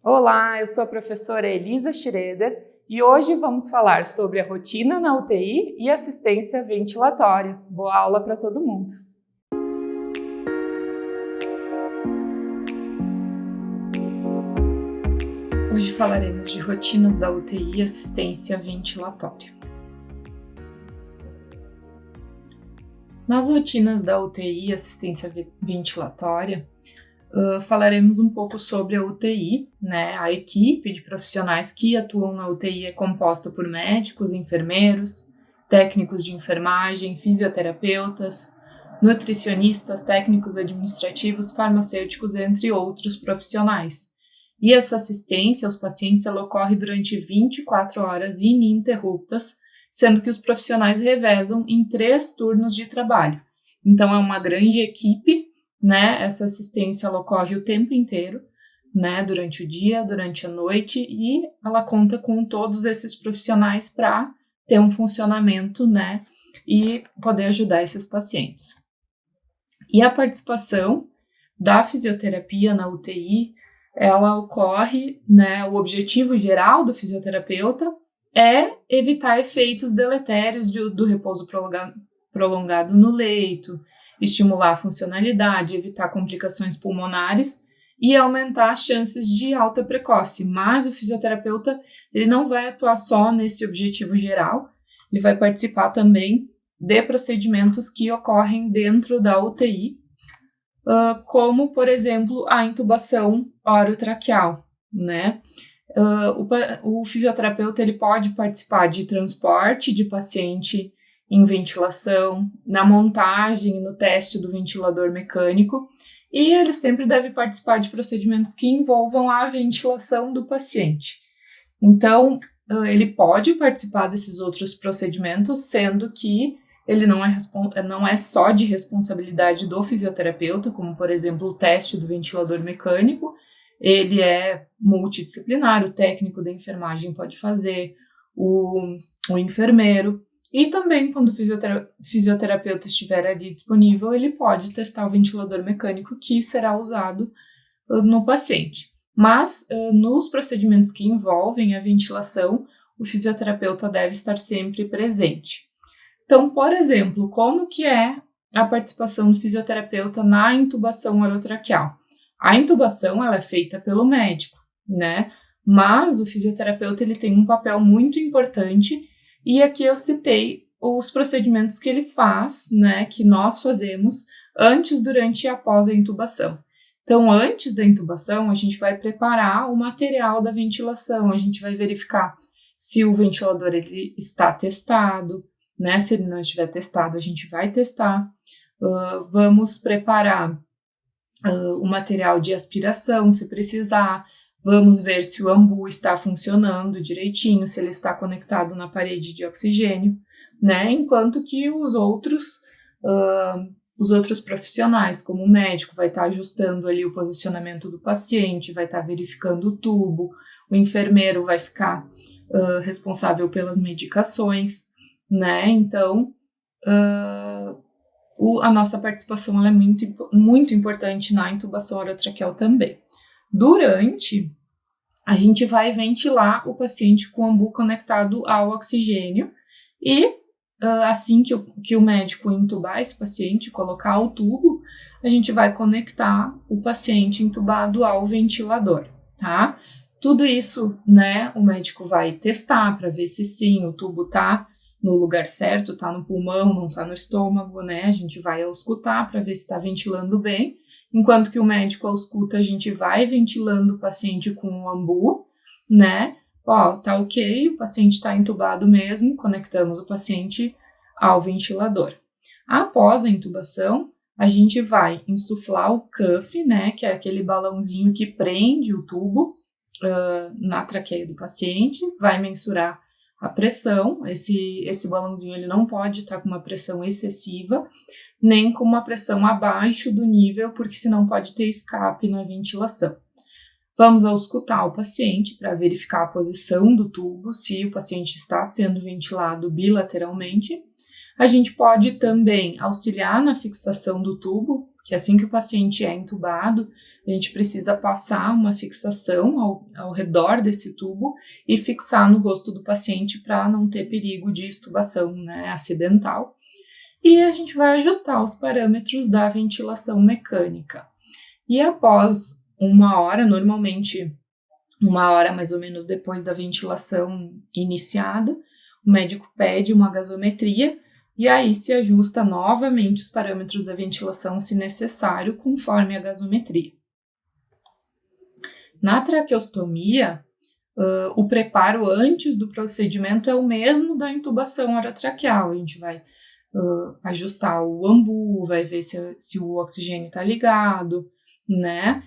Olá, eu sou a professora Elisa Schroeder e hoje vamos falar sobre a rotina na UTI e assistência ventilatória. Boa aula para todo mundo! Hoje falaremos de rotinas da UTI e assistência ventilatória. Nas rotinas da UTI e assistência ventilatória, falaremos um pouco sobre a UTI, né? A equipe de profissionais que atuam na UTI é composta por médicos, enfermeiros, técnicos de enfermagem, fisioterapeutas, nutricionistas, técnicos administrativos, farmacêuticos, entre outros profissionais. E essa assistência aos pacientes ela ocorre durante 24 horas ininterruptas, sendo que os profissionais revezam em 3 turnos de trabalho. Então, é uma grande equipe, né? Essa assistência ela ocorre o tempo inteiro, né? Durante o dia, durante a noite, e ela conta com todos esses profissionais para ter um funcionamento, né? E poder ajudar esses pacientes. E a participação da fisioterapia na UTI, ela ocorre, né? O objetivo geral do fisioterapeuta é evitar efeitos deletérios do repouso prolongado no leito, estimular a funcionalidade, evitar complicações pulmonares e aumentar as chances de alta precoce. Mas o fisioterapeuta ele não vai atuar só nesse objetivo geral, ele vai participar também de procedimentos que ocorrem dentro da UTI, como, por exemplo, a intubação orotraqueal, né? O fisioterapeuta ele pode participar de transporte de paciente em ventilação, na montagem e no teste do ventilador mecânico, e ele sempre deve participar de procedimentos que envolvam a ventilação do paciente. Então, ele pode participar desses outros procedimentos, sendo que ele não é só de responsabilidade do fisioterapeuta, como, por exemplo, o teste do ventilador mecânico. Ele é multidisciplinar, o técnico da enfermagem pode fazer, o enfermeiro, e também quando o fisioterapeuta estiver ali disponível, ele pode testar o ventilador mecânico que será usado no paciente. Mas nos procedimentos que envolvem a ventilação, o fisioterapeuta deve estar sempre presente. Então, por exemplo, como que é a participação do fisioterapeuta na intubação orotraqueal? A intubação ela é feita pelo médico, né? Mas o fisioterapeuta ele tem um papel muito importante e aqui eu citei os procedimentos que ele faz, né? Que nós fazemos antes, durante e após a intubação. Então, antes da intubação, a gente vai preparar o material da ventilação, a gente vai verificar se o ventilador ele está testado, né? Se ele não estiver testado, a gente vai testar. Vamos preparar o material de aspiração, se precisar. Vamos ver se o ambu está funcionando direitinho, se ele está conectado na parede de oxigênio, né? Enquanto que os outros profissionais, como o médico, vai estar ajustando ali o posicionamento do paciente, vai estar verificando o tubo, o enfermeiro vai ficar responsável pelas medicações, né? Então, a nossa participação ela é muito importante na intubação orotraqueal também. Durante, a gente vai ventilar o paciente com o ambu conectado ao oxigênio e assim que o médico intubar esse paciente, colocar o tubo, a gente vai conectar o paciente intubado ao ventilador, tá? Tudo isso, né, o médico vai testar para ver se sim, o tubo tá no lugar certo, tá no pulmão, não tá no estômago, né? A gente vai auscultar para ver se está ventilando bem. Enquanto que o médico ausculta, a gente vai ventilando o paciente com o ambu, né? Ó, tá ok, o paciente está entubado mesmo, conectamos o paciente ao ventilador. Após a intubação, a gente vai insuflar o cuff, né? Que é aquele balãozinho que prende o tubo na traqueia do paciente, vai mensurar a pressão. Esse balãozinho ele não pode estar com uma pressão excessiva, nem com uma pressão abaixo do nível, porque senão pode ter escape na ventilação. Vamos auscultar o paciente para verificar a posição do tubo, se o paciente está sendo ventilado bilateralmente. A gente pode também auxiliar na fixação do tubo, porque assim que o paciente é entubado, a gente precisa passar uma fixação ao redor desse tubo e fixar no rosto do paciente para não ter perigo de extubação, né, acidental. E a gente vai ajustar os parâmetros da ventilação mecânica. E após 1 hora, normalmente 1 hora mais ou menos depois da ventilação iniciada, o médico pede uma gasometria e aí se ajusta novamente os parâmetros da ventilação, se necessário, conforme a gasometria. Na traqueostomia, o preparo antes do procedimento é o mesmo da intubação orotraqueal. A gente vai ajustar o ambu, vai ver se o oxigênio está ligado, né?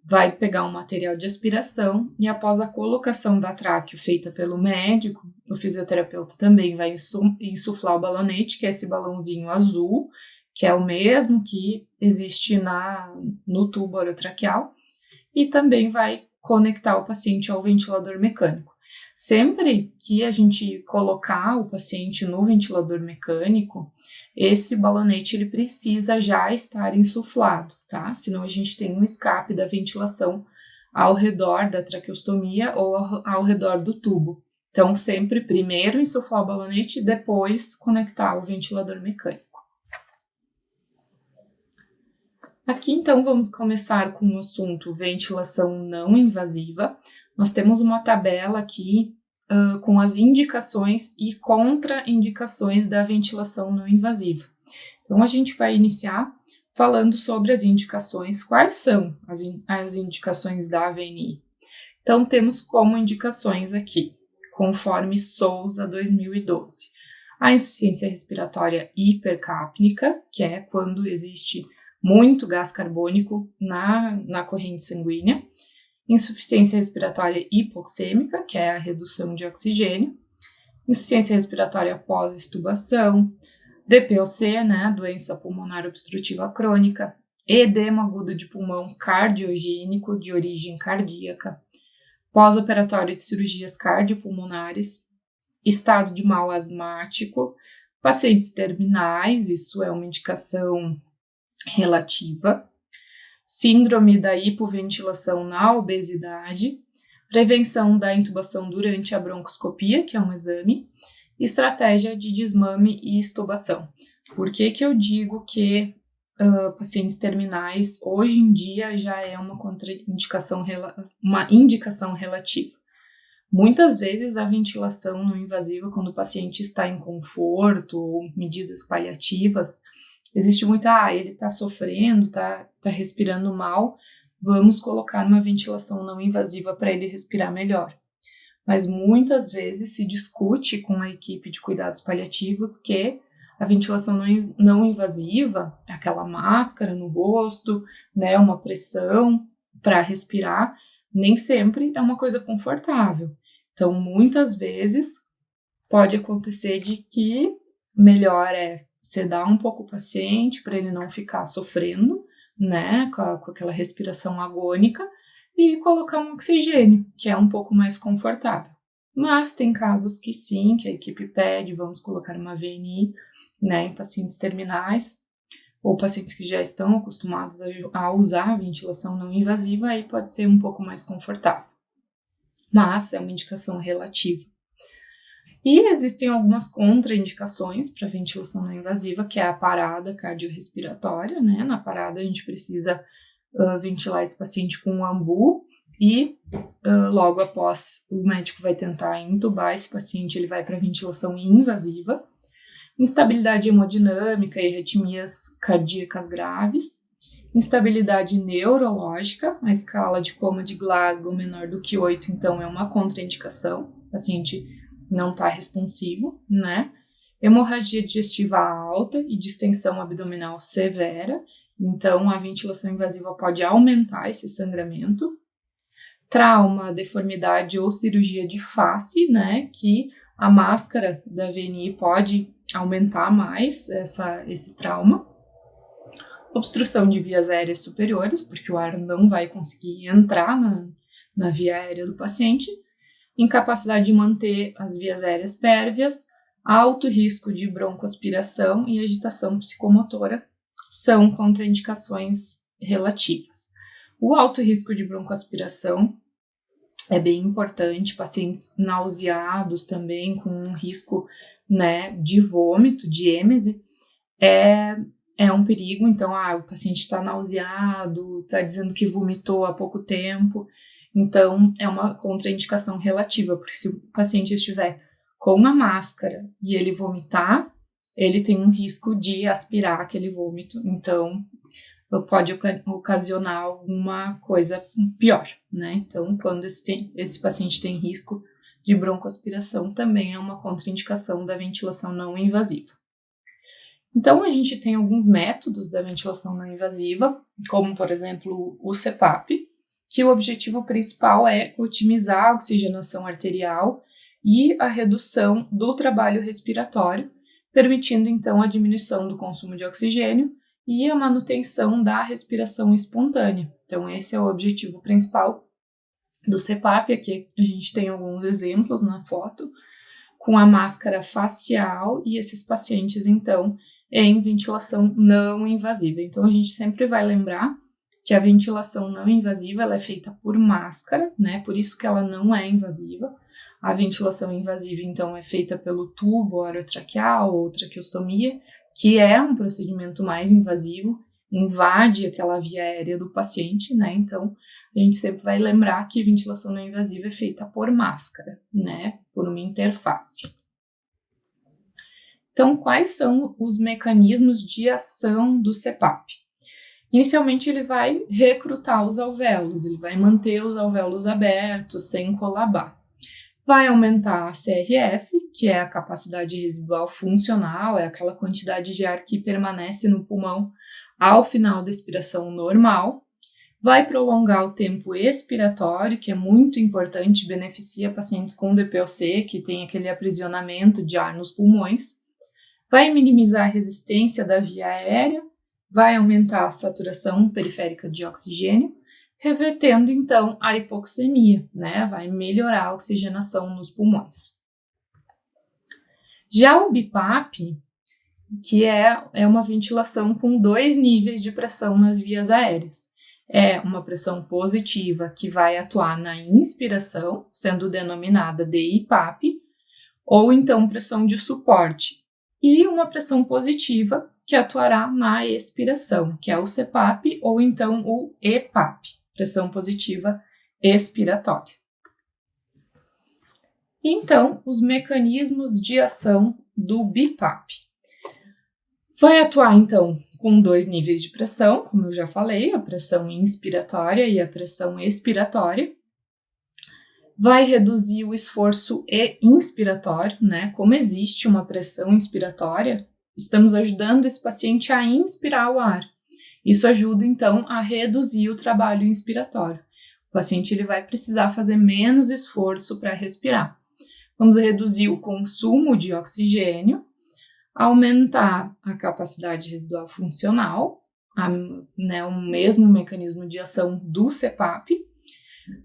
Vai pegar um material de aspiração e após a colocação da tráqueo feita pelo médico, o fisioterapeuta também vai insuflar o balonete, que é esse balãozinho azul, que é o mesmo que existe no tubo orotraqueal, e também vai conectar o paciente ao ventilador mecânico. Sempre que a gente colocar o paciente no ventilador mecânico, esse balonete ele precisa já estar insuflado, tá? Senão a gente tem um escape da ventilação ao redor da traqueostomia ou ao redor do tubo. Então, sempre primeiro insuflar o balonete e depois conectar o ventilador mecânico. Aqui, então, vamos começar com o assunto ventilação não invasiva. Nós temos uma tabela aqui com as indicações e contraindicações da ventilação não invasiva. Então, a gente vai iniciar falando sobre as indicações. Quais são as indicações da AVNI? Então, temos como indicações aqui, conforme Souza 2012, a insuficiência respiratória hipercápnica, que é quando existe muito gás carbônico na corrente sanguínea, insuficiência respiratória hipoxêmica, que é a redução de oxigênio, insuficiência respiratória pós-extubação, DPOC, né, doença pulmonar obstrutiva crônica, edema agudo de pulmão cardiogênico de origem cardíaca, pós-operatório de cirurgias cardiopulmonares, estado de mal asmático, pacientes terminais, isso é uma indicação relativa, síndrome da hipoventilação na obesidade, prevenção da intubação durante a broncoscopia, que é um exame, estratégia de desmame e extubação. Por que eu digo que pacientes terminais hoje em dia já é uma indicação relativa? Muitas vezes a ventilação não invasiva, quando o paciente está em conforto ou medidas paliativas, existe muita, ele está sofrendo, está respirando mal, vamos colocar uma ventilação não invasiva para ele respirar melhor. Mas muitas vezes se discute com a equipe de cuidados paliativos que a ventilação não invasiva, aquela máscara no rosto, né, uma pressão para respirar, nem sempre é uma coisa confortável. Então, muitas vezes pode acontecer de que melhor é sedar um pouco o paciente para ele não ficar sofrendo, né, com aquela respiração agônica, e colocar um oxigênio, que é um pouco mais confortável. Mas tem casos que sim, que a equipe pede, vamos colocar uma VNI, né, em pacientes terminais, ou pacientes que já estão acostumados a usar a ventilação não invasiva, aí pode ser um pouco mais confortável. Mas é uma indicação relativa. E existem algumas contraindicações para ventilação não invasiva, que é a parada cardiorrespiratória, né? Na parada a gente precisa ventilar esse paciente com um ambu e logo após o médico vai tentar intubar esse paciente, ele vai para ventilação invasiva. Instabilidade hemodinâmica e arritmias cardíacas graves. Instabilidade neurológica, a escala de coma de Glasgow menor do que 8, então é uma contraindicação, o paciente não está responsivo, né? Hemorragia digestiva alta e distensão abdominal severa, então a ventilação invasiva pode aumentar esse sangramento. Trauma, deformidade ou cirurgia de face, né? Que a máscara da VNI pode aumentar mais esse trauma. Obstrução de vias aéreas superiores, porque o ar não vai conseguir entrar na via aérea do paciente. Incapacidade de manter as vias aéreas pérvias, alto risco de broncoaspiração e agitação psicomotora são contraindicações relativas. O alto risco de broncoaspiração é bem importante, pacientes nauseados também, com um risco, né, de vômito, de êmese, é um perigo. Então, o paciente está nauseado, está dizendo que vomitou há pouco tempo, então é uma contraindicação relativa, porque se o paciente estiver com a máscara e ele vomitar, ele tem um risco de aspirar aquele vômito, então pode ocasionar alguma coisa pior, né? Então, quando esse paciente tem risco de broncoaspiração, também é uma contraindicação da ventilação não invasiva. Então, a gente tem alguns métodos da ventilação não invasiva, como, por exemplo, o CPAP, que o objetivo principal é otimizar a oxigenação arterial e a redução do trabalho respiratório, permitindo, então, a diminuição do consumo de oxigênio e a manutenção da respiração espontânea. Então, esse é o objetivo principal do CPAP. Aqui a gente tem alguns exemplos na foto, com a máscara facial e esses pacientes, então, em ventilação não invasiva. Então, a gente sempre vai lembrar que a ventilação não invasiva ela é feita por máscara, né? Por isso que ela não é invasiva. A ventilação invasiva, então, é feita pelo tubo orotraqueal ou traqueostomia, que é um procedimento mais invasivo, invade aquela via aérea do paciente, né? Então, a gente sempre vai lembrar que ventilação não invasiva é feita por máscara, né? Por uma interface. Então, quais são os mecanismos de ação do CPAP? Inicialmente, ele vai recrutar os alvéolos, ele vai manter os alvéolos abertos, sem colabar. Vai aumentar a CRF, que é a capacidade residual funcional, é aquela quantidade de ar que permanece no pulmão ao final da expiração normal. Vai prolongar o tempo expiratório, que é muito importante, beneficia pacientes com DPOC, que tem aquele aprisionamento de ar nos pulmões. Vai minimizar a resistência da via aérea, vai aumentar a saturação periférica de oxigênio, revertendo, então, a hipoxemia, né? Vai melhorar a oxigenação nos pulmões. Já o BiPAP, que é uma ventilação com 2 níveis de pressão nas vias aéreas. É uma pressão positiva que vai atuar na inspiração, sendo denominada de IPAP, ou então pressão de suporte, e uma pressão positiva que atuará na expiração, que é o CPAP ou então o EPAP, pressão positiva expiratória. Então, os mecanismos de ação do BiPAP. Vai atuar, então, com 2 níveis de pressão, como eu já falei, a pressão inspiratória e a pressão expiratória. Vai reduzir o esforço inspiratório, né? Como existe uma pressão inspiratória, estamos ajudando esse paciente a inspirar o ar. Isso ajuda, então, a reduzir o trabalho inspiratório. O paciente ele vai precisar fazer menos esforço para respirar. Vamos reduzir o consumo de oxigênio, aumentar a capacidade residual funcional, né, o mesmo mecanismo de ação do CPAP.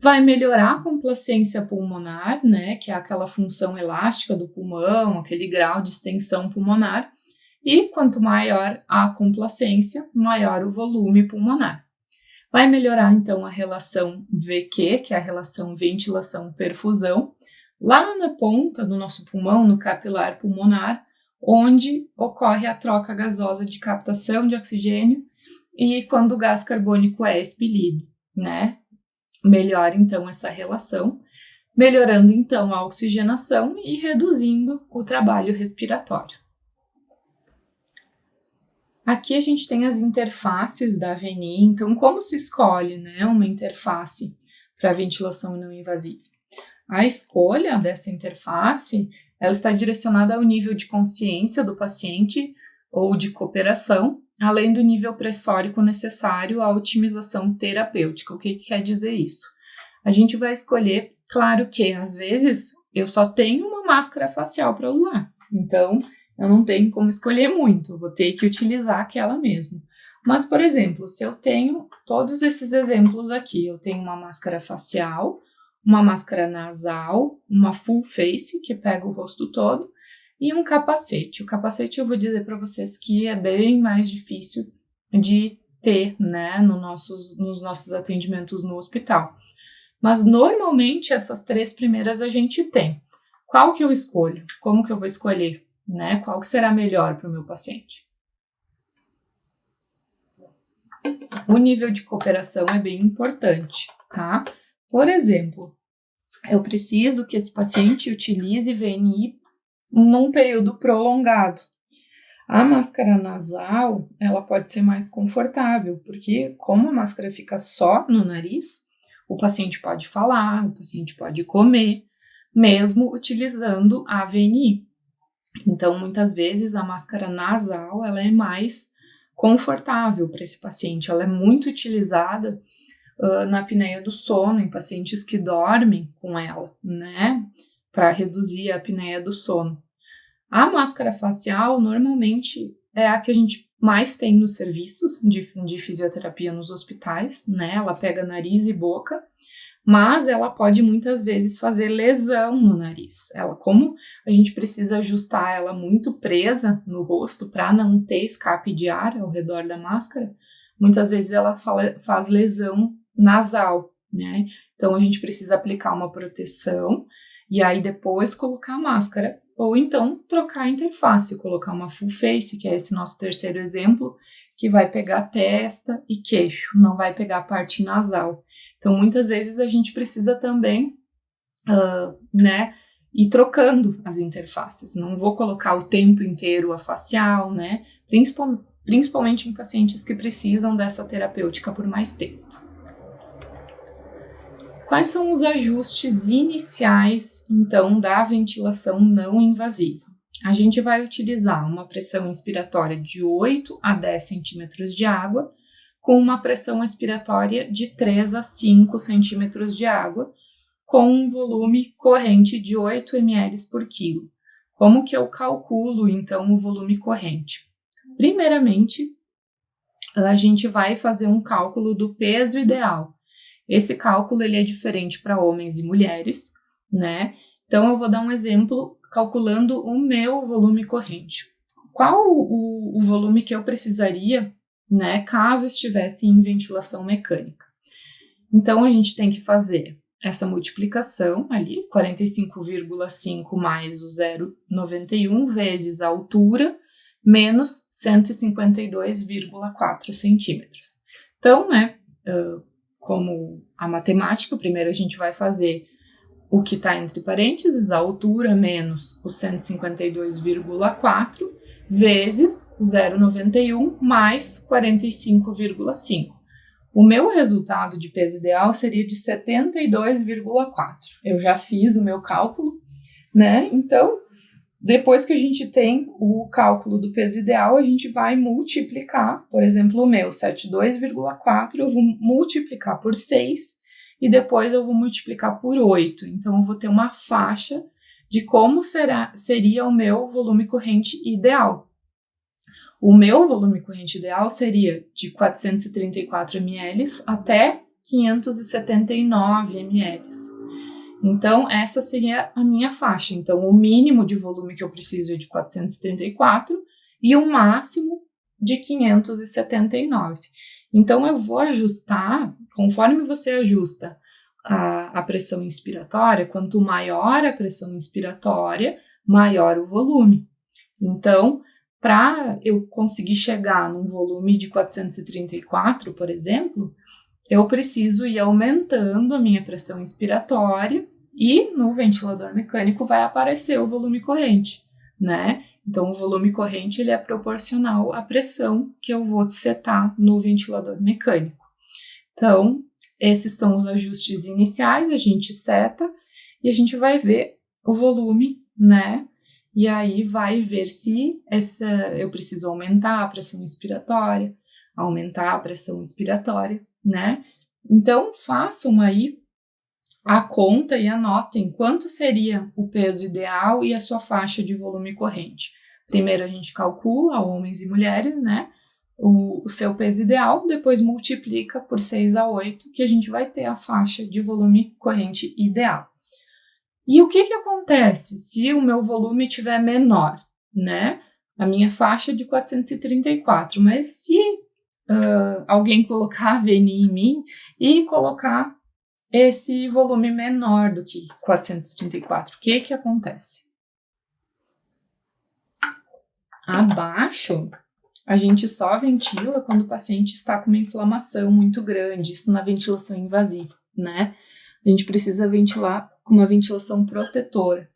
Vai melhorar a complacência pulmonar, né, que é aquela função elástica do pulmão, aquele grau de extensão pulmonar, e quanto maior a complacência, maior o volume pulmonar. Vai melhorar, então, a relação VQ, que é a relação ventilação-perfusão, lá na ponta do nosso pulmão, no capilar pulmonar, onde ocorre a troca gasosa de captação de oxigênio e quando o gás carbônico é expelido, né? Melhora, então, essa relação, melhorando, então, a oxigenação e reduzindo o trabalho respiratório. Aqui a gente tem as interfaces da AVNI. Então, como se escolhe, né, uma interface para ventilação não invasiva? A escolha dessa interface, ela está direcionada ao nível de consciência do paciente ou de cooperação, além do nível pressórico necessário à otimização terapêutica. O que quer dizer isso? A gente vai escolher, claro que às vezes eu só tenho uma máscara facial para usar, então eu não tenho como escolher muito, vou ter que utilizar aquela mesmo. Mas, por exemplo, se eu tenho todos esses exemplos aqui, eu tenho uma máscara facial, uma máscara nasal, uma full face, que pega o rosto todo, e um capacete. O capacete eu vou dizer para vocês que é bem mais difícil de ter, né, nos nossos atendimentos no hospital. Mas normalmente essas 3 primeiras a gente tem. Qual que eu escolho? Como que eu vou escolher? Né? Qual que será melhor para o meu paciente? O nível de cooperação é bem importante, tá? Por exemplo, eu preciso que esse paciente utilize VNI num período prolongado. A máscara nasal, ela pode ser mais confortável, porque como a máscara fica só no nariz, o paciente pode falar, o paciente pode comer, mesmo utilizando a VNI. Então, muitas vezes, a máscara nasal, ela é mais confortável para esse paciente, ela é muito utilizada na apneia do sono, em pacientes que dormem com ela, né, para reduzir a apneia do sono. A máscara facial, normalmente, é a que a gente mais tem nos serviços de fisioterapia nos hospitais, né? Ela pega nariz e boca, mas ela pode muitas vezes fazer lesão no nariz. Como a gente precisa ajustar ela muito presa no rosto para não ter escape de ar ao redor da máscara, muitas vezes ela faz lesão nasal, né? Então a gente precisa aplicar uma proteção e aí depois colocar a máscara. Ou então trocar a interface, colocar uma full face, que é esse nosso terceiro exemplo, que vai pegar testa e queixo, não vai pegar a parte nasal. Então, muitas vezes a gente precisa também, né, ir trocando as interfaces. Não vou colocar o tempo inteiro a facial, né, principalmente em pacientes que precisam dessa terapêutica por mais tempo. Quais são os ajustes iniciais, então, da ventilação não invasiva? A gente vai utilizar uma pressão inspiratória de 8 a 10 centímetros de água, com uma pressão expiratória de 3 a 5 centímetros de água, com um volume corrente de 8 ml por quilo. Como que eu calculo, então, o volume corrente? Primeiramente, a gente vai fazer um cálculo do peso ideal. Esse cálculo ele é diferente para homens e mulheres, né? Então, eu vou dar um exemplo calculando o meu volume corrente. Qual o volume que eu precisaria, né, caso estivesse em ventilação mecânica? Então, a gente tem que fazer essa multiplicação ali, 45,5 mais o 0,91 vezes a altura, menos 152,4 centímetros. Então, né, como a matemática, primeiro a gente vai fazer o que está entre parênteses, a altura menos o 152,4 vezes o 0,91 mais 45,5. O meu resultado de peso ideal seria de 72,4. Eu já fiz o meu cálculo, né? Então, depois que a gente tem o cálculo do peso ideal, a gente vai multiplicar, por exemplo, o meu 72,4, eu vou multiplicar por 6 e depois eu vou multiplicar por 8. Então, eu vou ter uma faixa de como seria o meu volume corrente ideal. O meu volume corrente ideal seria de 434 ml até 579 ml. Então, essa seria a minha faixa. Então, o mínimo de volume que eu preciso é de 434 e o máximo de 579. Então, eu vou ajustar, conforme você ajusta a pressão inspiratória, quanto maior a pressão inspiratória, maior o volume. Então, para eu conseguir chegar num volume de 434, por exemplo, eu preciso ir aumentando a minha pressão inspiratória e no ventilador mecânico vai aparecer o volume corrente, né? Então, o volume corrente ele é proporcional à pressão que eu vou setar no ventilador mecânico. Então, esses são os ajustes iniciais, a gente seta e a gente vai ver o volume, né? E aí vai ver se eu preciso aumentar a pressão inspiratória, né? Então, façam aí a conta e anotem quanto seria o peso ideal e a sua faixa de volume corrente. Primeiro a gente calcula, homens e mulheres, né, o seu peso ideal, depois multiplica por 6 a 8, que a gente vai ter a faixa de volume corrente ideal. E o que acontece se o meu volume estiver menor, né? A minha faixa é de 434, mas se alguém colocar a VNI em mim e colocar esse volume menor do que 434. O que acontece? Abaixo, a gente só ventila quando o paciente está com uma inflamação muito grande, isso na ventilação invasiva, né? A gente precisa ventilar com uma ventilação protetora.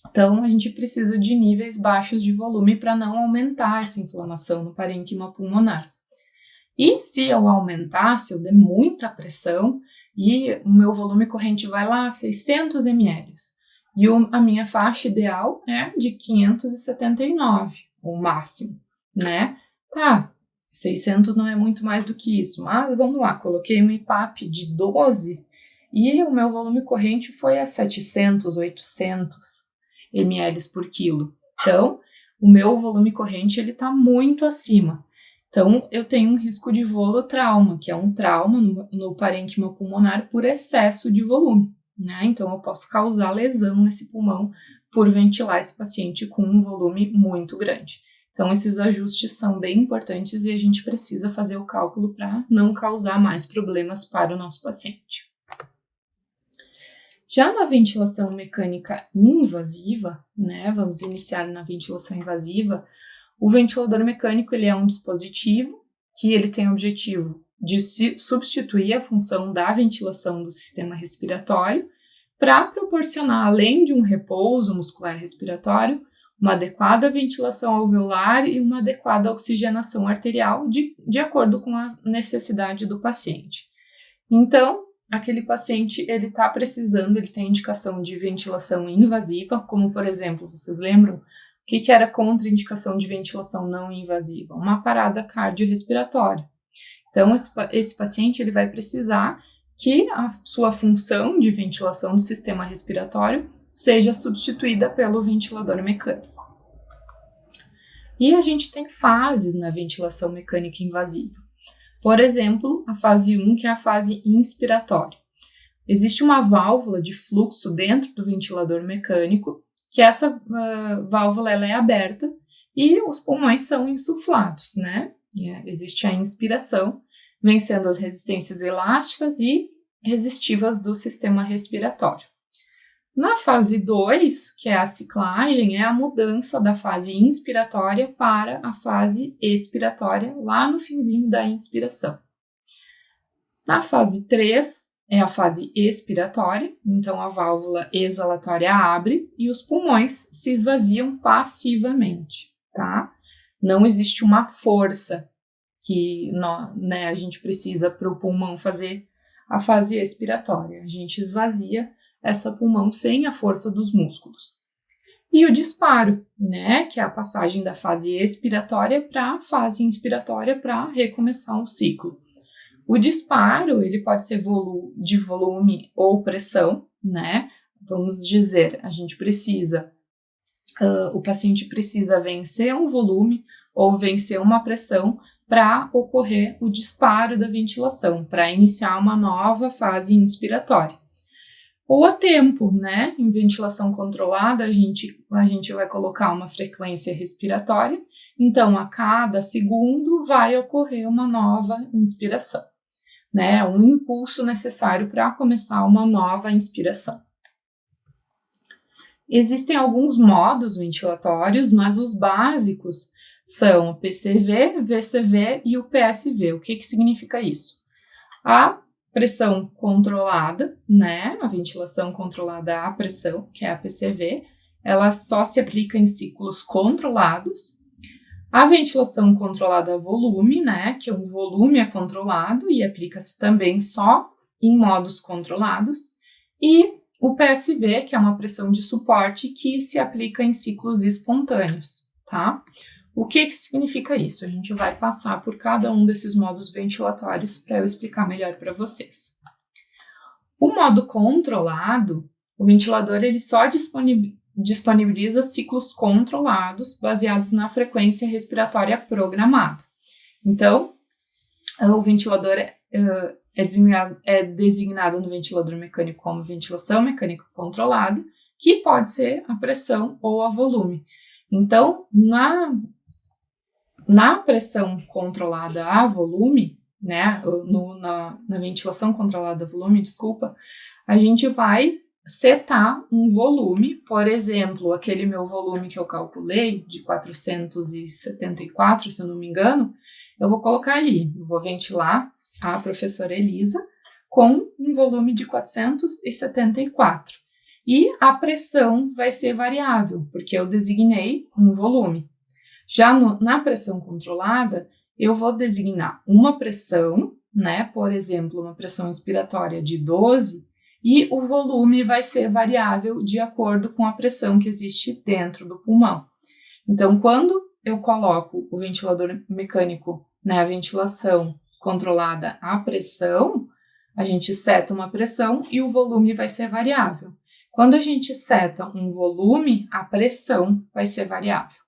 Então, a gente precisa de níveis baixos de volume para não aumentar essa inflamação no parênquima pulmonar. E se eu aumentar, se eu der muita pressão e o meu volume corrente vai lá a 600 ml, e a minha faixa ideal é de 579, o máximo, né? Tá, 600 não é muito mais do que isso, mas vamos lá, coloquei um IPAP de 12 e o meu volume corrente foi a 700, 800 ml por quilo. Então, o meu volume corrente ele está muito acima. Então, eu tenho um risco de volotrauma, que é um trauma no parênquima pulmonar por excesso de volume, né? Então, eu posso causar lesão nesse pulmão por ventilar esse paciente com um volume muito grande. Então, esses ajustes são bem importantes e a gente precisa fazer o cálculo para não causar mais problemas para o nosso paciente. Já na ventilação mecânica invasiva, né? Vamos iniciar na ventilação invasiva. O ventilador mecânico ele é um dispositivo que ele tem o objetivo de substituir a função da ventilação do sistema respiratório para proporcionar, além de um repouso muscular respiratório, uma adequada ventilação alveolar e uma adequada oxigenação arterial de acordo com a necessidade do paciente. Então, aquele paciente ele está precisando, ele tem indicação de ventilação invasiva, como por exemplo, vocês lembram? O que era contraindicação de ventilação não invasiva? Uma parada cardiorrespiratória. Então, esse paciente ele vai precisar que a sua função de ventilação do sistema respiratório seja substituída pelo ventilador mecânico. E a gente tem fases na ventilação mecânica invasiva. Por exemplo, a fase 1, que é a fase inspiratória. Existe uma válvula de fluxo dentro do ventilador mecânico, que essa válvula ela é aberta e os pulmões são insuflados, né? Existe a inspiração, vencendo as resistências elásticas e resistivas do sistema respiratório. Na fase 2, que é a ciclagem, é a mudança da fase inspiratória para a fase expiratória, lá no finzinho da inspiração. Na fase 3, é a fase expiratória, então a válvula exalatória abre e os pulmões se esvaziam passivamente, tá? Não existe uma força que a gente precisa para o pulmão fazer a fase expiratória. A gente esvazia essa pulmão sem a força dos músculos. E o disparo, né, que é a passagem da fase expiratória para a fase inspiratória para recomeçar um ciclo. O disparo, ele pode ser de volume ou pressão, né? Vamos dizer, o paciente precisa vencer um volume ou vencer uma pressão para ocorrer o disparo da ventilação, para iniciar uma nova fase inspiratória. Ou a tempo, né? Em ventilação controlada, a gente vai colocar uma frequência respiratória, então a cada segundo vai ocorrer uma nova inspiração. Né, um impulso necessário para começar uma nova inspiração. Existem alguns modos ventilatórios, mas os básicos são o PCV, VCV e o PSV. O que significa isso? A pressão controlada, né, a ventilação controlada à pressão, que é a PCV, ela só se aplica em ciclos controlados. A ventilação controlada a volume, né, que o volume é controlado e aplica-se também só em modos controlados, e o PSV, que é uma pressão de suporte que se aplica em ciclos espontâneos, tá? O que significa isso? A gente vai passar por cada um desses modos ventilatórios para eu explicar melhor para vocês. O modo controlado, o ventilador ele só disponibiliza ciclos controlados baseados na frequência respiratória programada. Então, o ventilador é designado no ventilador mecânico como ventilação mecânica controlada, que pode ser a pressão ou a volume. Então, Na pressão controlada a volume, né, na ventilação controlada a volume, desculpa, a gente vai setar um volume, por exemplo, aquele meu volume que eu calculei, de 474, se eu não me engano, eu vou colocar ali, eu vou ventilar a professora Elisa com um volume de 474. E a pressão vai ser variável, porque eu designei um volume. Já na pressão controlada, eu vou designar uma pressão, né? Por exemplo, uma pressão inspiratória de 12, e o volume vai ser variável de acordo com a pressão que existe dentro do pulmão. Então, quando eu coloco o ventilador mecânico, né, a ventilação controlada à pressão, a gente seta uma pressão e o volume vai ser variável. Quando a gente seta um volume, a pressão vai ser variável.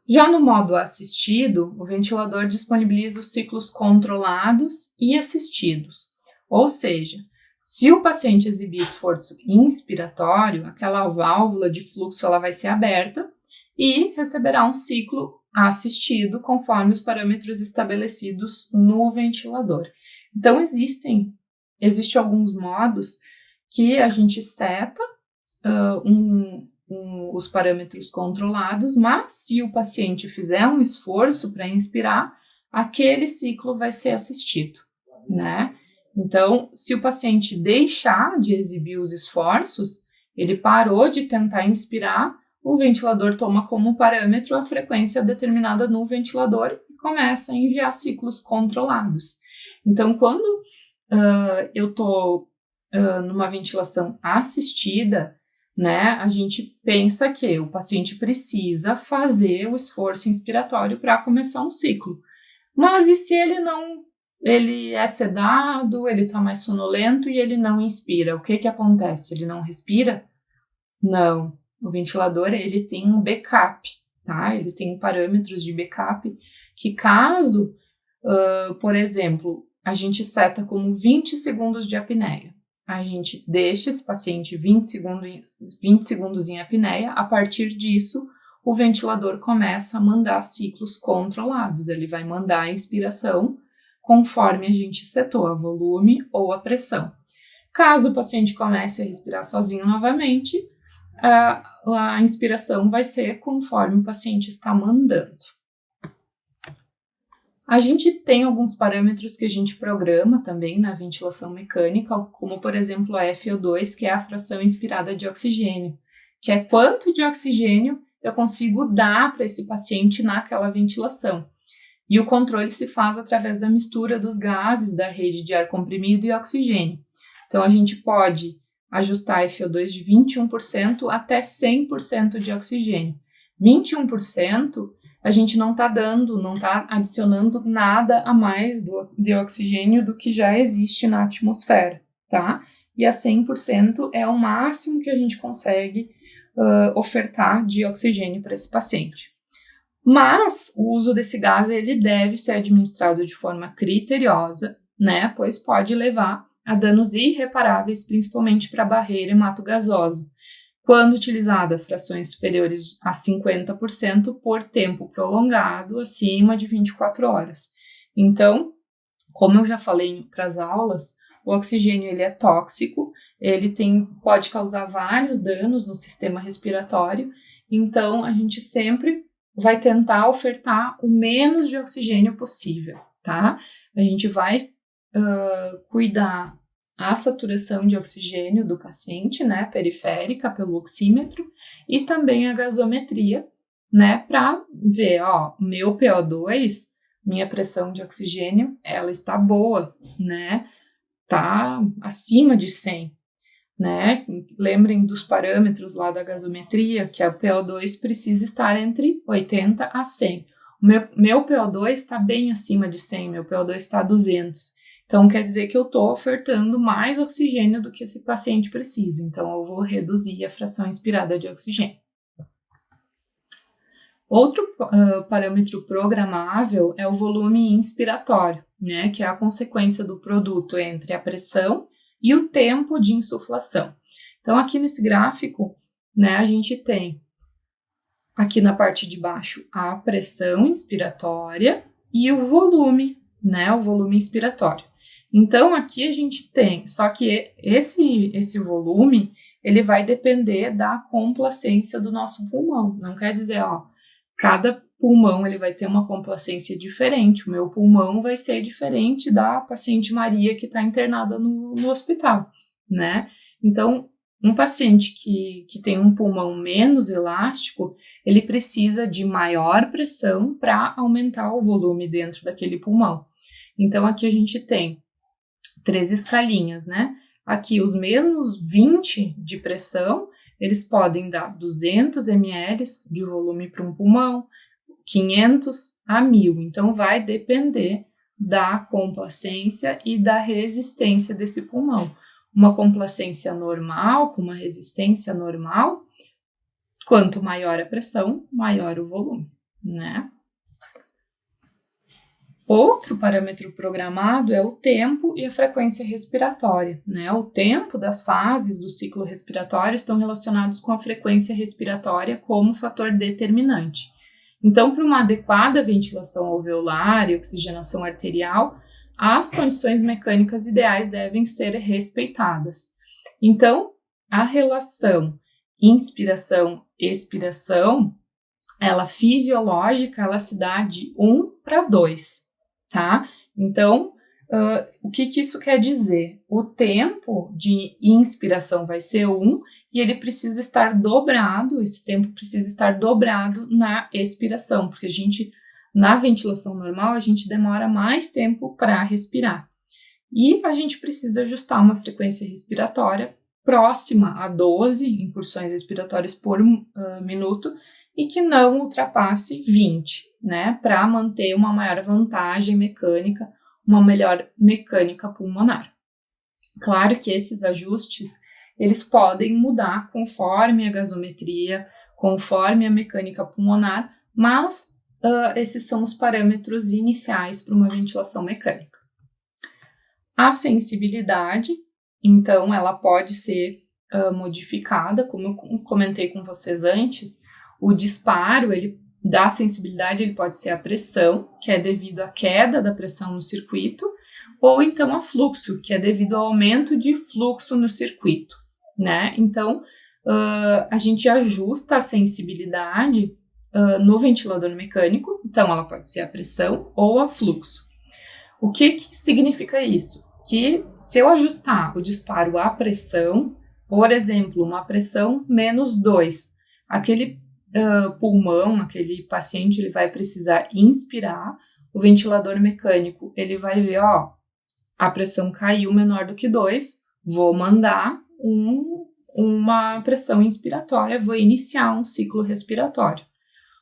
Já no modo assistido, o ventilador disponibiliza os ciclos controlados e assistidos. Ou seja, se o paciente exibir esforço inspiratório, aquela válvula de fluxo ela vai ser aberta e receberá um ciclo assistido conforme os parâmetros estabelecidos no ventilador. Então, existem alguns modos que a gente seta os parâmetros controlados, mas se o paciente fizer um esforço para inspirar, aquele ciclo vai ser assistido, né? Então, se o paciente deixar de exibir os esforços, ele parou de tentar inspirar, o ventilador toma como parâmetro a frequência determinada no ventilador e começa a enviar ciclos controlados. Então, quando eu estou numa ventilação assistida, né, a gente pensa que o paciente precisa fazer o esforço inspiratório para começar um ciclo. Mas e se ele é sedado, ele está mais sonolento e ele não inspira? O que acontece? Ele não respira? Não. O ventilador, ele tem um backup, tá? Ele tem parâmetros de backup que caso, por exemplo, a gente seta como 20 segundos de apneia. A gente deixa esse paciente 20 segundos em apneia, a partir disso, o ventilador começa a mandar ciclos controlados, ele vai mandar a inspiração conforme a gente setou a volume ou a pressão. Caso o paciente comece a respirar sozinho novamente, a inspiração vai ser conforme o paciente está mandando. A gente tem alguns parâmetros que a gente programa também na ventilação mecânica, como por exemplo a FO2, que é a fração inspirada de oxigênio, que é quanto de oxigênio eu consigo dar para esse paciente naquela ventilação. E o controle se faz através da mistura dos gases da rede de ar comprimido e oxigênio. Então a gente pode ajustar a FO2 de 21% até 100% de oxigênio. 21% a gente não está adicionando nada a mais de oxigênio do que já existe na atmosfera, tá? E a 100% é o máximo que a gente consegue ofertar de oxigênio para esse paciente. Mas o uso desse gás ele deve ser administrado de forma criteriosa, né? Pois pode levar a danos irreparáveis, principalmente para a barreira hematogasosa, quando utilizada frações superiores a 50% por tempo prolongado, acima de 24 horas. Então, como eu já falei em outras aulas, o oxigênio ele é tóxico, ele pode causar vários danos no sistema respiratório, então a gente sempre vai tentar ofertar o menos de oxigênio possível, tá? A gente vai cuidar a saturação de oxigênio do paciente, né, periférica pelo oxímetro, e também a gasometria, né, para ver, meu PO2, minha pressão de oxigênio, ela está boa, né, tá acima de 100, né, lembrem dos parâmetros lá da gasometria, que o PO2 precisa estar entre 80 a 100. O meu PO2 está bem acima de 100, meu PO2 está a 200. Então, quer dizer que eu estou ofertando mais oxigênio do que esse paciente precisa. Então, eu vou reduzir a fração inspirada de oxigênio. Outro parâmetro programável é o volume inspiratório, né, que é a consequência do produto entre a pressão e o tempo de insuflação. Então, aqui nesse gráfico, né, a gente tem Aqui na parte de baixo, a pressão inspiratória e o volume, né? O volume inspiratório. Então, aqui a gente tem, só que esse volume, ele vai depender da complacência do nosso pulmão. Não quer dizer, ó, cada pulmão ele vai ter uma complacência diferente. O meu pulmão vai ser diferente da paciente Maria que está internada no hospital, né? Então, um paciente que tem um pulmão menos elástico, ele precisa de maior pressão para aumentar o volume dentro daquele pulmão. Então, aqui a gente tem 3 escalinhas, né? Aqui os menos 20 de pressão, eles podem dar 200 ml de volume para um pulmão, 500 a 1000. Então, vai depender da complacência e da resistência desse pulmão. Uma complacência normal, com uma resistência normal, quanto maior a pressão, maior o volume, né? Outro parâmetro programado é o tempo e a frequência respiratória, né? O tempo das fases do ciclo respiratório estão relacionados com a frequência respiratória como fator determinante. Então, para uma adequada ventilação alveolar e oxigenação arterial, as condições mecânicas ideais devem ser respeitadas. Então, a relação inspiração-expiração, ela fisiológica, ela se dá de 1 para 2. Tá? Então, o que isso quer dizer? O tempo de inspiração vai ser 1 e ele precisa estar dobrado, esse tempo precisa estar dobrado na expiração, porque na ventilação normal, a gente demora mais tempo para respirar. E a gente precisa ajustar uma frequência respiratória próxima a 12 incursões respiratórias por minuto, e que não ultrapasse 20, né, para manter uma maior vantagem mecânica, uma melhor mecânica pulmonar. Claro que esses ajustes, eles podem mudar conforme a gasometria, conforme a mecânica pulmonar, mas esses são os parâmetros iniciais para uma ventilação mecânica. A sensibilidade, então, ela pode ser modificada, como eu comentei com vocês antes. O disparo da sensibilidade ele pode ser a pressão, que é devido à queda da pressão no circuito, ou então a fluxo, que é devido ao aumento de fluxo no circuito, né? Então, a gente ajusta a sensibilidade no ventilador mecânico, então ela pode ser a pressão ou a fluxo. O que significa isso? Que se eu ajustar o disparo à pressão, por exemplo, uma pressão -2, aquele pulmão, aquele paciente, ele vai precisar inspirar, o ventilador mecânico, ele vai ver, ó, a pressão caiu menor do que 2, vou mandar uma pressão inspiratória, vou iniciar um ciclo respiratório.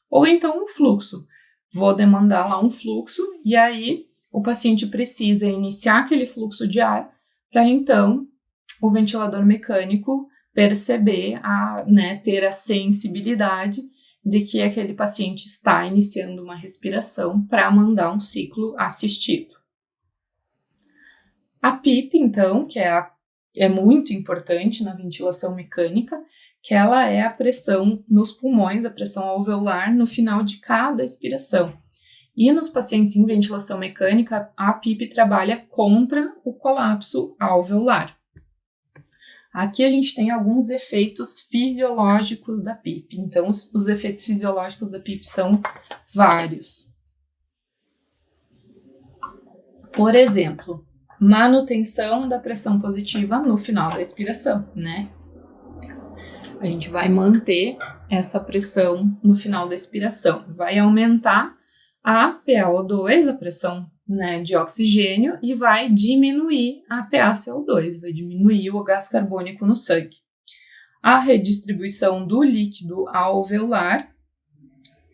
Ou então um fluxo, vou demandar lá um fluxo, e aí o paciente precisa iniciar aquele fluxo de ar, para então o ventilador mecânico perceber, ter a sensibilidade de que aquele paciente está iniciando uma respiração para mandar um ciclo assistido. A PIP, então, que é muito importante na ventilação mecânica, que ela é a pressão nos pulmões, a pressão alveolar no final de cada expiração. E nos pacientes em ventilação mecânica, a PIP trabalha contra o colapso alveolar. Aqui a gente tem alguns efeitos fisiológicos da PIP. Então, os efeitos fisiológicos da PIP são vários. Por exemplo, manutenção da pressão positiva no final da expiração, né? A gente vai manter essa pressão no final da expiração. Vai aumentar a PaO2, a pressão, né, de oxigênio, e vai diminuir a PaCO2, vai diminuir o gás carbônico no sangue. A redistribuição do líquido alveolar,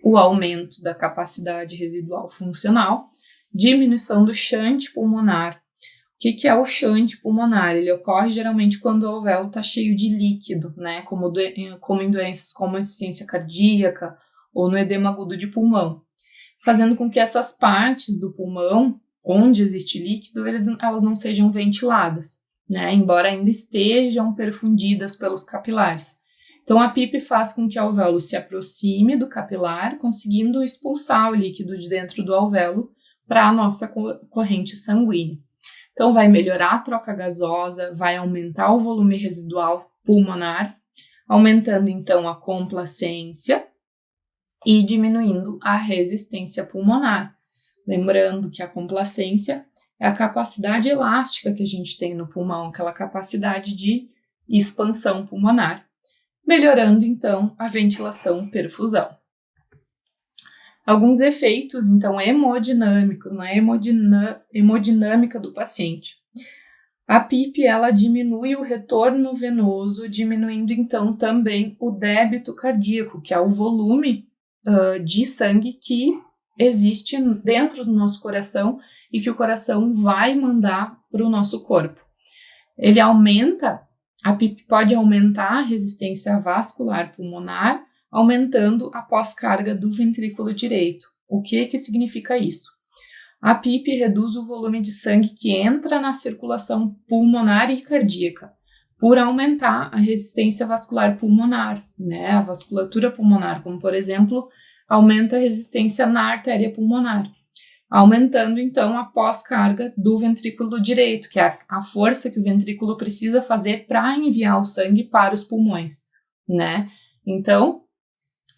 o aumento da capacidade residual funcional, diminuição do shunt pulmonar. O que é o shunt pulmonar? Ele ocorre geralmente quando o alvéolo está cheio de líquido, né, como em doenças como a insuficiência cardíaca ou no edema agudo de pulmão, fazendo com que essas partes do pulmão, onde existe líquido, elas não sejam ventiladas, né, embora ainda estejam perfundidas pelos capilares. Então, a PIP faz com que o alvéolo se aproxime do capilar, conseguindo expulsar o líquido de dentro do alvéolo para a nossa corrente sanguínea. Então, vai melhorar a troca gasosa, vai aumentar o volume residual pulmonar, aumentando, então, a complacência e diminuindo a resistência pulmonar. Lembrando que a complacência é a capacidade elástica que a gente tem no pulmão, aquela capacidade de expansão pulmonar, melhorando, então, a ventilação-perfusão. Alguns efeitos, então, hemodinâmicos, na hemodinâmica do paciente. A PIP, ela diminui o retorno venoso, diminuindo, então, também o débito cardíaco, que é o volume de sangue que existe dentro do nosso coração e que o coração vai mandar para o nosso corpo. Ele aumenta, a PIP pode aumentar a resistência vascular pulmonar, aumentando a pós-carga do ventrículo direito. O que significa isso? A PIP reduz o volume de sangue que entra na circulação pulmonar e cardíaca, por aumentar a resistência vascular pulmonar, né? A vasculatura pulmonar, como por exemplo, aumenta a resistência na artéria pulmonar, aumentando então a pós-carga do ventrículo direito, que é a força que o ventrículo precisa fazer para enviar o sangue para os pulmões, né? Então,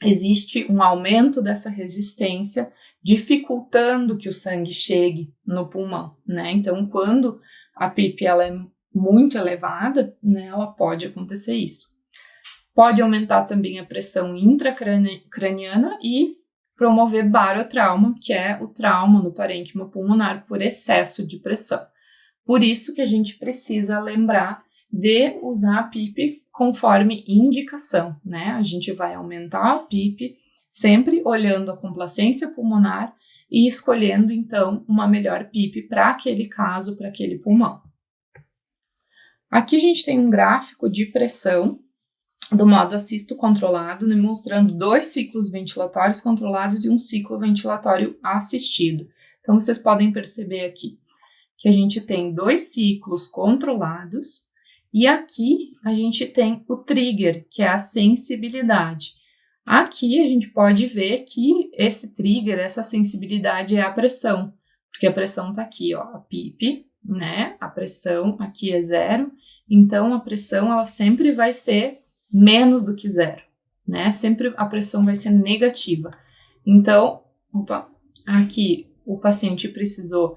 existe um aumento dessa resistência, dificultando que o sangue chegue no pulmão, né? Então, quando a PIP ela é muito elevada, né, ela pode acontecer isso. Pode aumentar também a pressão intracraniana e promover barotrauma, que é o trauma no parênquima pulmonar por excesso de pressão. Por isso que a gente precisa lembrar de usar a PIP conforme indicação, né? A gente vai aumentar a PIP sempre olhando a complacência pulmonar e escolhendo, então, uma melhor PIP para aquele caso, para aquele pulmão. Aqui a gente tem um gráfico de pressão do modo assisto controlado, demonstrando 2 ciclos ventilatórios controlados e um ciclo ventilatório assistido. Então, vocês podem perceber aqui que a gente tem 2 ciclos controlados e aqui a gente tem o trigger, que é a sensibilidade. Aqui a gente pode ver que esse trigger, essa sensibilidade é a pressão, porque a pressão está aqui, ó, a PIP, né? A pressão aqui é 0, então a pressão ela sempre vai ser menos do que 0, né? Sempre a pressão vai ser negativa. Então, aqui o paciente precisou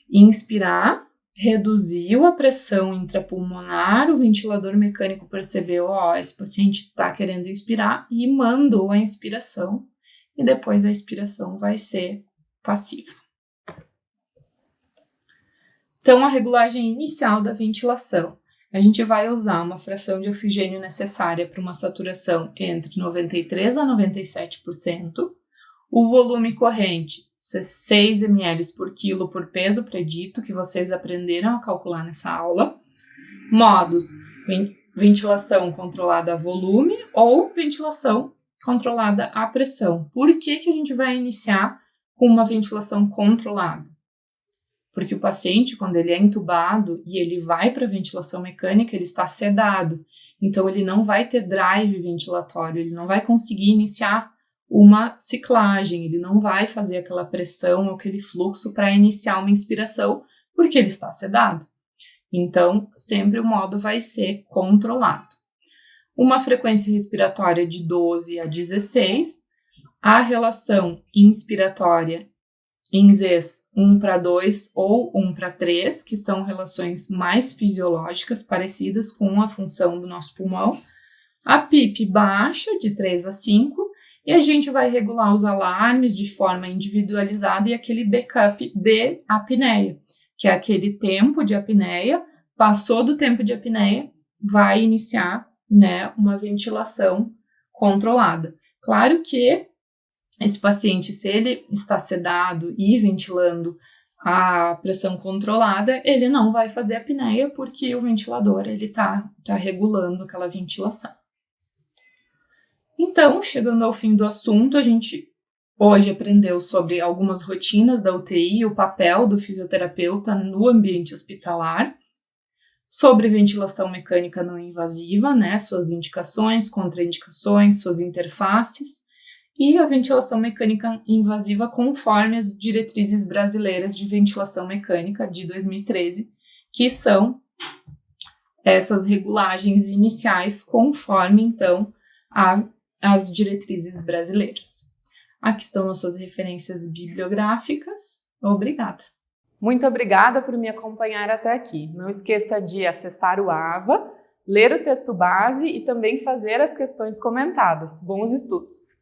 inspirar, reduziu a pressão intrapulmonar, o ventilador mecânico percebeu, ó, esse paciente está querendo inspirar e mandou a inspiração, e depois a expiração vai ser passiva. Então, a regulagem inicial da ventilação. A gente vai usar uma fração de oxigênio necessária para uma saturação entre 93% a 97%, o volume corrente 6 ml por quilo por peso predito, que vocês aprenderam a calcular nessa aula, modos ventilação controlada a volume ou ventilação controlada a pressão. Por que a gente vai iniciar com uma ventilação controlada? Porque o paciente, quando ele é entubado e ele vai para a ventilação mecânica, ele está sedado. Então, ele não vai ter drive ventilatório, ele não vai conseguir iniciar uma ciclagem, ele não vai fazer aquela pressão, aquele fluxo para iniciar uma inspiração, porque ele está sedado. Então, sempre o modo vai ser controlado. Uma frequência respiratória de 12 a 16, a relação inspiratória em Zs 1:2 ou 1:3, que são relações mais fisiológicas, parecidas com a função do nosso pulmão. A PIP baixa, de 3 a 5, e a gente vai regular os alarmes de forma individualizada e aquele backup de apneia, que é aquele tempo de apneia, passou do tempo de apneia, vai iniciar, né, uma ventilação controlada. Claro que esse paciente, se ele está sedado e ventilando a pressão controlada, ele não vai fazer apneia porque o ventilador está regulando aquela ventilação. Então, chegando ao fim do assunto, a gente hoje aprendeu sobre algumas rotinas da UTI e o papel do fisioterapeuta no ambiente hospitalar. sobre ventilação mecânica não invasiva, né, suas indicações, contraindicações, suas interfaces, e a ventilação mecânica invasiva conforme as diretrizes brasileiras de ventilação mecânica de 2013, que são essas regulagens iniciais conforme, então, as diretrizes brasileiras. Aqui estão nossas referências bibliográficas. Obrigada. Muito obrigada por me acompanhar até aqui. Não esqueça de acessar o AVA, ler o texto base e também fazer as questões comentadas. Bons estudos!